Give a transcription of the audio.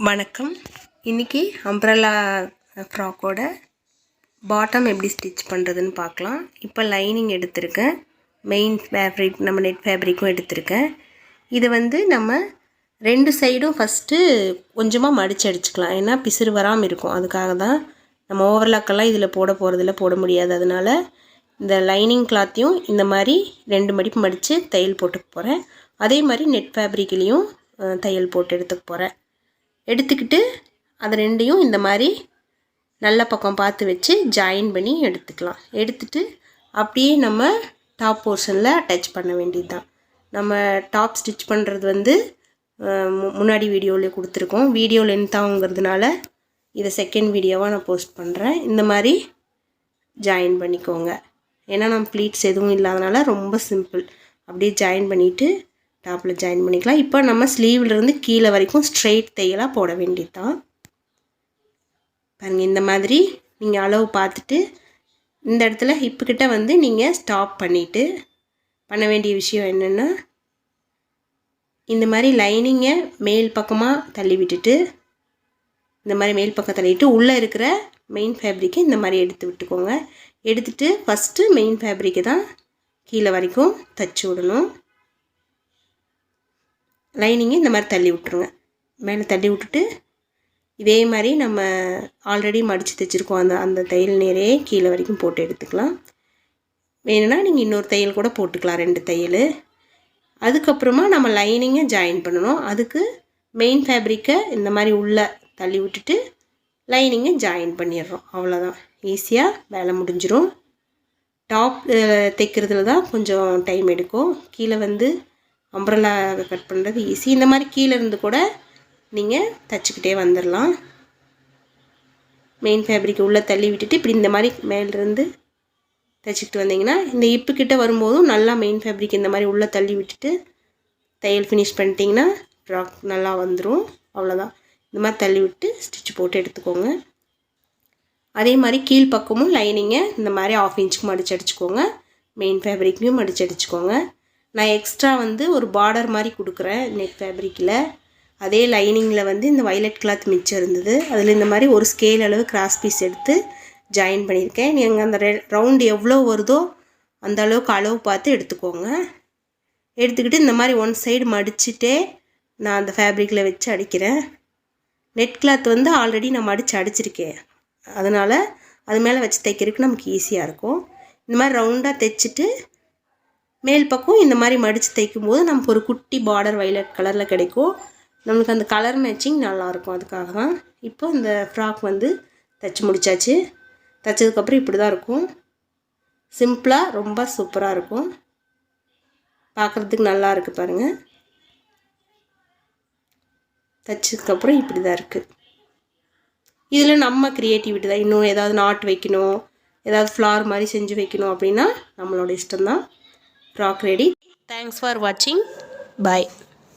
வணக்கம். இன்றைக்கி umbrella ஃப்ராக்கோட bottom எப்படி ஸ்டிச் பண்ணுறதுன்னு பார்க்கலாம். இப்போ லைனிங் எடுத்திருக்கேன், மெயின் ஃபேப்ரிக் நம்ம நெட் ஃபேப்ரிக்கும் எடுத்திருக்கேன். இதை நம்ம ரெண்டு சைடும் ஃபஸ்ட்டு கொஞ்சமாக மடித்து அடிச்சுக்கலாம். ஏன்னா பிசுறு வராமல் இருக்கும். அதுக்காக தான் நம்ம ஓவர்லாக்கெல்லாம் இதில் போட முடியாது. அதனால் இந்த லைனிங் கிளாத்தையும் இந்த மாதிரி ரெண்டு மடிப்பு மடித்து தையல் போட்டுக்க போகிறேன். அதே மாதிரி நெட் ஃபேப்ரிக்லேயும் தையல் போட்டு எடுத்துக்க போகிறேன். எடுத்துக்கிட்டு அது ரெண்டையும் இந்த மாதிரி நல்ல பக்கம் பார்த்து வச்சு ஜாயின் பண்ணி எடுத்துக்கலாம். எடுத்துகிட்டு அப்படியே நம்ம டாப் போர்ஷனில் அட்டாச் பண்ண வேண்டியது தான். நம்ம டாப் ஸ்டிச் பண்ணுறது முன்னாடி வீடியோவிலே கொடுத்துருக்கோம். வீடியோ லென்த்தாகுங்கிறதுனால இதை செகண்ட் வீடியோவாக நான் போஸ்ட் பண்ணுறேன். இந்த மாதிரி ஜாயின் பண்ணிக்கோங்க. ஏன்னா நம்ம ப்ளீட்ஸ் எதுவும் இல்லாதனால ரொம்ப சிம்பிள். அப்படியே ஜாயின் பண்ணிவிட்டு டாப்பில் ஜாயின் பண்ணிக்கலாம். இப்போ நம்ம ஸ்லீவ்லேருந்து கீழே வரைக்கும் ஸ்ட்ரெயிட் தையலாக போட வேண்டியது தான். பாருங்கள், இந்த மாதிரி நீங்கள் அளவு பார்த்துட்டு இந்த இடத்துல ஹிப்புக்கிட்ட நீங்கள் ஸ்டாப் பண்ணிவிட்டு பண்ண வேண்டிய விஷயம் என்னென்னா, இந்த மாதிரி லைனிங்கை மேல் பக்கமாக தள்ளி விட்டுட்டு இந்த மாதிரி மேல் பக்கம் தள்ளிவிட்டு உள்ளே இருக்கிற மெயின் ஃபேப்ரிக்கை இந்த மாதிரி எடுத்து விட்டுக்கோங்க. எடுத்துகிட்டு ஃபஸ்ட்டு மெயின் ஃபேப்ரிக்கை தான் கீழே வரைக்கும் தைச்சி விடணும். லைனிங்கை இந்த மாதிரி தள்ளி விட்ருங்க. மேலே தள்ளி விட்டுட்டு இதே மாதிரி நம்ம ஆல்ரெடி மடித்து தைச்சிருக்கோம் அந்த தையல் நேரையே கீழே வரைக்கும் போட்டு எடுத்துக்கலாம். வேணும்னா நீங்கள் இன்னொரு தையல் கூட போட்டுக்கலாம், ரெண்டு தையல். அதுக்கப்புறமா நம்ம லைனிங்கை ஜாயின் பண்ணணும். அதுக்கு மெயின் ஃபேப்ரிக்கை இந்த மாதிரி உள்ளே தள்ளி விட்டுட்டு லைனிங்கை ஜாயின் பண்ணிடுறோம். அவ்வளோதான், ஈஸியாக வேலை முடிஞ்சிடும். டாப் தைக்கிறதுல தான் கொஞ்சம் டைம் எடுக்கும். கீழே அம்ப்ரெல்லா கட் பண்ணுறது ஈஸி. இந்த மாதிரி கீழே இருந்து கூட நீங்கள் தைச்சிக்கிட்டே வந்துடலாம். மெயின் ஃபேப்ரிக் உள்ளே தள்ளி விட்டுட்டு இப்படி இந்த மாதிரி மேலேருந்து தைச்சிக்கிட்டு வந்தீங்கன்னா இந்த இப்புக்கிட்ட வரும்போதும் நல்லா மெயின் ஃபேப்ரிக் இந்த மாதிரி உள்ளே தள்ளி விட்டுட்டு தையல் ஃபினிஷ் பண்ணிட்டீங்கன்னா ஃப்ராக் நல்லா வந்துடும். அவ்வளோதான். இந்த மாதிரி தள்ளி விட்டு ஸ்டிச் போட்டு எடுத்துக்கோங்க. அதே மாதிரி கீழ்ப்பக்கமும் லைனிங்கை இந்த மாதிரி 1/2 இன்ச்சுக்கு மடித்து அடிச்சுக்கோங்க. மெயின் ஃபேப்ரிக்கையும் மடித்து அடிச்சுக்கோங்க. நான் எக்ஸ்ட்ரா ஒரு பார்டர் மாதிரி கொடுக்குறேன் நெட் ஃபேப்ரிக்கில். அதே லைனிங்கில் இந்த வயலட் கிளாத் மிச்சம் இருந்தது. அதில் இந்த மாதிரி ஒரு ஸ்கேல் அளவு கிராஸ் பீஸ் எடுத்து ஜாயின் பண்ணியிருக்கேன். நீங்கள் அந்த ரவுண்டு எவ்வளோ வருதோ அந்த அளவுக்கு அளவு பார்த்து எடுத்துக்கோங்க. எடுத்துக்கிட்டு இந்த மாதிரி ஒன் சைடு மடிச்சுட்டே நான் அந்த ஃபேப்ரிக்கில் வச்சு அடிக்கிறேன். நெட் கிளாத் ஆல்ரெடி நான் மடித்து அடிச்சிருக்கேன். அதனால் அது மேலே வச்சு தைக்கிறதுக்கு நமக்கு ஈஸியாக இருக்கும். இந்த மாதிரி ரவுண்டாக தைச்சிட்டு மேல் பக்கம் இந்த மாதிரி மடித்து தைக்கும்போது நமக்கு ஒரு குட்டி பார்டர் வயலட் கலரில் கிடைக்கும். நம்மளுக்கு அந்த கலர் மேட்சிங் நல்லாயிருக்கும். அதுக்காக தான். இப்போ இந்த ஃப்ராக் தைச்சி முடித்தாச்சு. தைச்சதுக்கப்புறம் இப்படி தான் இருக்கும். சிம்பிளாக ரொம்ப சூப்பராக இருக்கும். பார்க்குறதுக்கு நல்லா இருக்குது பாருங்கள். தைச்சதுக்கப்புறம் இப்படி தான் இருக்குது. இதில் நம்ம க்ரியேட்டிவிட்டி தான். இன்னும் ஏதாவது நாட் வைக்கணும், ஏதாவது ஃப்ளார் மாதிரி செஞ்சு வைக்கணும் அப்படின்னா நம்மளோட இஷ்டம்தான். Frock ready. Thanks for watching. Bye.